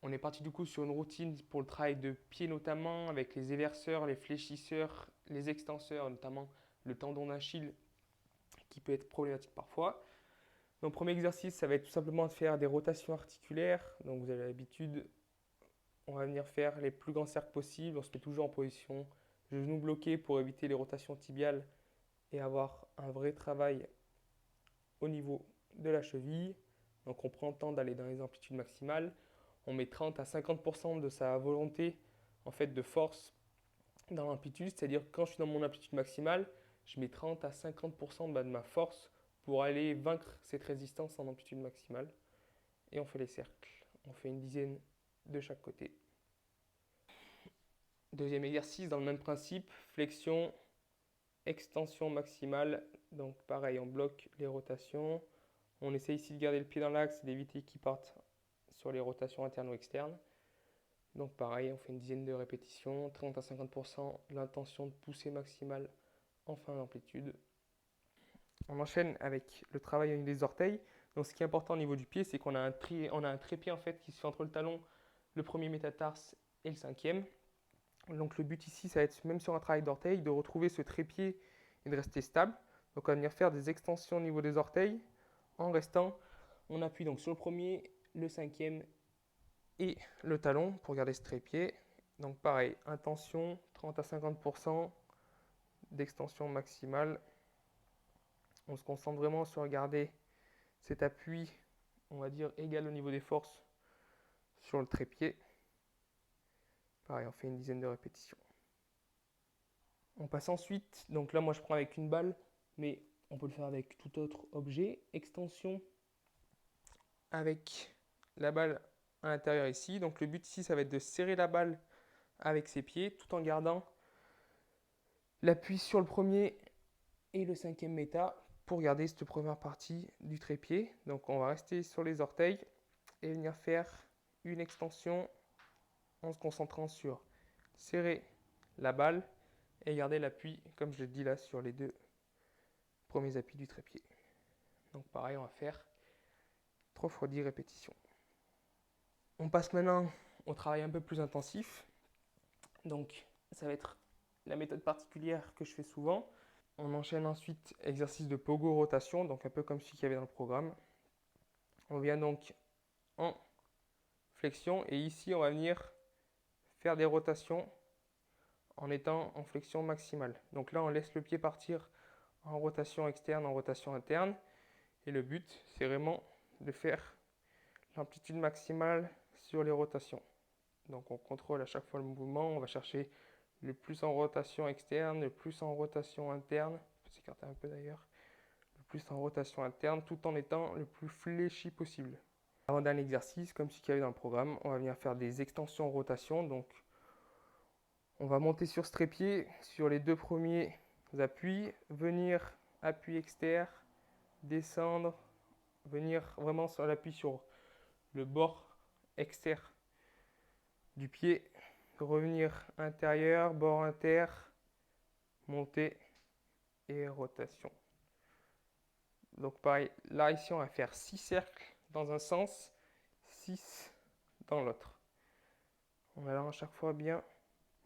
On est parti du coup sur une routine pour le travail de pied notamment, avec les éverseurs, les fléchisseurs, les extenseurs, notamment le tendon d'Achille qui peut être problématique parfois. Donc premier exercice, ça va être tout simplement de faire des rotations articulaires. Donc vous avez l'habitude, on va venir faire les plus grands cercles possibles. On se met toujours en position genou bloqué pour éviter les rotations tibiales et avoir un vrai travail au niveau de la cheville. Donc on prend le temps d'aller dans les amplitudes maximales. On met 30 à 50% de sa volonté en fait de force dans l'amplitude, c'est-à-dire quand je suis dans mon amplitude maximale, je mets 30 à 50% de ma force pour aller vaincre cette résistance en amplitude maximale. Et on fait les cercles. On fait une dizaine de chaque côté. Deuxième exercice dans le même principe, flexion, extension maximale. Donc pareil, on bloque les rotations. On essaie ici de garder le pied dans l'axe et d'éviter qu'il parte sur les rotations internes ou externes. Donc pareil, on fait une dizaine de répétitions, 30 à 50% l'intention de pousser maximale en fin d'amplitude. On enchaîne avec le travail avec les orteils. Donc ce qui est important au niveau du pied, c'est qu'on a un trépied en fait qui se fait entre le talon, le premier métatarse et le cinquième. Donc le but ici, ça va être, même sur un travail d'orteil, de retrouver ce trépied et de rester stable. Donc on va venir faire des extensions au niveau des orteils en restant, on appuie donc sur le premier, le cinquième et le talon pour garder ce trépied. Donc pareil, intention 30 à 50% d'extension maximale. On se concentre vraiment sur garder cet appui, on va dire, égal au niveau des forces sur le trépied. Pareil, on fait une dizaine de répétitions. On passe ensuite, donc là moi je prends avec une balle, mais on peut le faire avec tout autre objet. Extension avec la balle à l'intérieur ici. Donc le but ici, ça va être de serrer la balle avec ses pieds tout en gardant l'appui sur le premier et le cinquième méta pour garder cette première partie du trépied. Donc on va rester sur les orteils et venir faire une extension en se concentrant sur serrer la balle et garder l'appui, comme je l'ai dit là, sur les deux premiers appuis du trépied. Donc pareil, on va faire 3 fois 10 répétitions. On passe maintenant au travail un peu plus intensif. Donc ça va être la méthode particulière que je fais souvent. On enchaîne ensuite exercice de pogo rotation, donc un peu comme celui qu'il y avait dans le programme. On vient donc en flexion et ici on va venir faire des rotations en étant en flexion maximale. Donc là on laisse le pied partir en rotation externe, en rotation interne. Et le but c'est vraiment de faire l'amplitude maximale sur les rotations. Donc on contrôle à chaque fois le mouvement, on va chercher le plus en rotation externe, le plus en rotation interne, on peut s'écarter un peu d'ailleurs, le plus en rotation interne, tout en étant le plus fléchi possible. Avant d'un exercice, comme ce qu'il y avait dans le programme, on va venir faire des extensions rotation. Donc on va monter sur ce trépied, sur les deux premiers appuis, venir appui externe, descendre, venir vraiment sur l'appui sur le bord externe du pied, revenir intérieur, bord inter, montée et rotation. Donc pareil, là ici on va faire 6 cercles dans un sens, 6 dans l'autre. En allant à chaque fois bien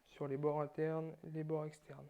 sur les bords internes et les bords externes.